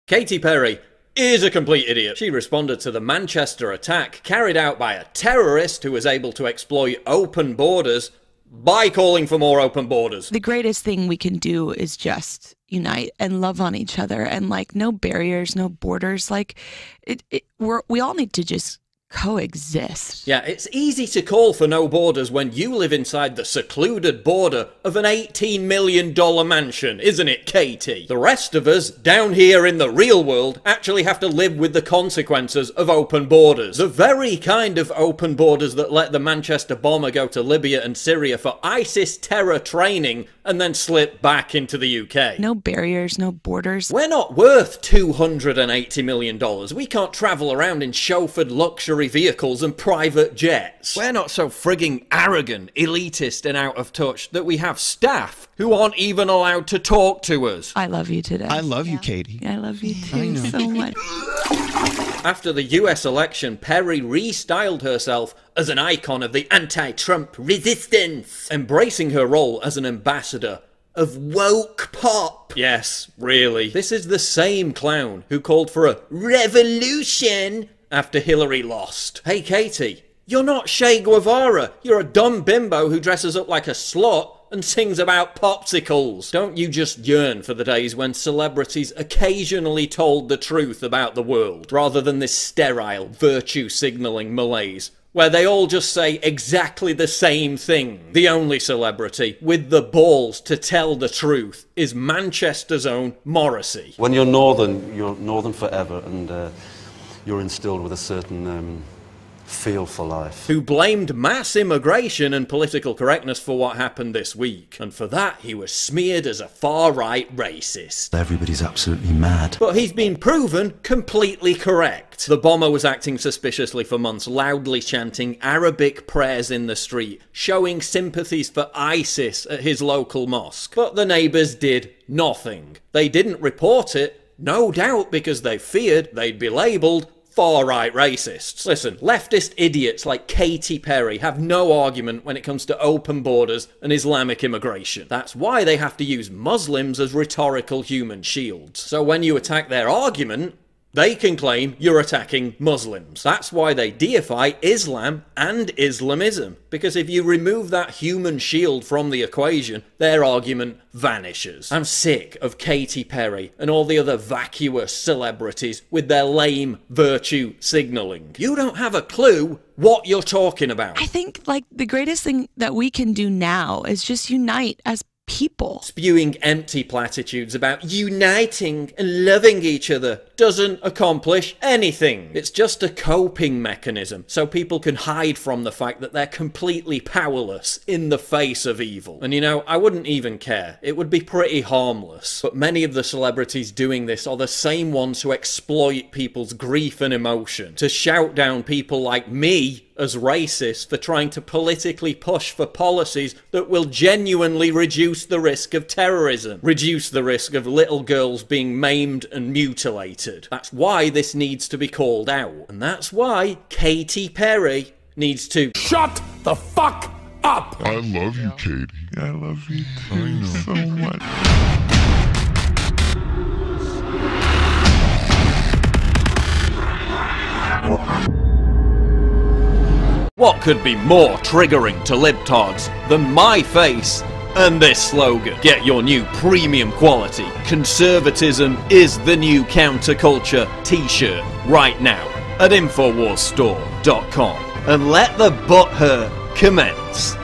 Katy Perry is a complete idiot. She responded to the Manchester attack carried out by a terrorist who was able to exploit open borders by calling for more open borders. The greatest thing we can do is just unite and love on each other, and like no barriers, no borders. Like we all need to just coexist. Yeah, it's easy to call for no borders when you live inside the secluded border of an $18 million mansion, isn't it, Katy? The rest of us, down here in the real world, actually have to live with the consequences of open borders. The very kind of open borders that let the Manchester bomber go to Libya and Syria for ISIS terror training and then slip back into the UK. No barriers, no borders. We're not worth $280 million. We can't travel around in chauffeured luxury vehicles and private jets. We're not so frigging arrogant, elitist and out of touch that we have staff who aren't even allowed to talk to us. I love you today. I love you, Katy. I love you too so much. After the US election, Perry restyled herself as an icon of the anti-Trump resistance, embracing her role as an ambassador of woke pop. Yes, really. This is the same clown who called for a revolution after Hillary lost. Hey Katy, you're not Che Guevara. You're a dumb bimbo who dresses up like a slut and sings about popsicles. Don't you just yearn for the days when celebrities occasionally told the truth about the world, rather than this sterile, virtue-signalling malaise, where they all just say exactly the same thing? The only celebrity with the balls to tell the truth is Manchester's own Morrissey. When you're northern forever, and you're instilled with a certain feel for life. Who blamed mass immigration and political correctness for what happened this week. And for that, he was smeared as a far-right racist. Everybody's absolutely mad. But he's been proven completely correct. The bomber was acting suspiciously for months, loudly chanting Arabic prayers in the street, showing sympathies for ISIS at his local mosque. But the neighbours did nothing. They didn't report it, no doubt because they feared they'd be labelled far-right racists. Listen, leftist idiots like Katy Perry have no argument when it comes to open borders and Islamic immigration. That's why they have to use Muslims as rhetorical human shields. So when you attack their argument, they can claim you're attacking Muslims. That's why they deify Islam and Islamism. Because if you remove that human shield from the equation, their argument vanishes. I'm sick of Katy Perry and all the other vacuous celebrities with their lame virtue signalling. You don't have a clue what you're talking about. I think like the greatest thing that we can do now is just unite as people. Spewing empty platitudes about uniting and loving each other doesn't accomplish anything. It's just a coping mechanism so people can hide from the fact that they're completely powerless in the face of evil. And you know, I wouldn't even care. It would be pretty harmless. But many of the celebrities doing this are the same ones who exploit people's grief and emotion to shout down people like me as racist for trying to politically push for policies that will genuinely reduce the risk of terrorism, reduce the risk of little girls being maimed and mutilated. That's why this needs to be called out. And that's why Katy Perry needs to shut the fuck up! I love you, Katy. I love you too so much. What could be more triggering to libtards than my face and this slogan? Get your new premium quality "Conservatism is the new counterculture" t-shirt right now at InfoWarsStore.com and let the butthurt commence.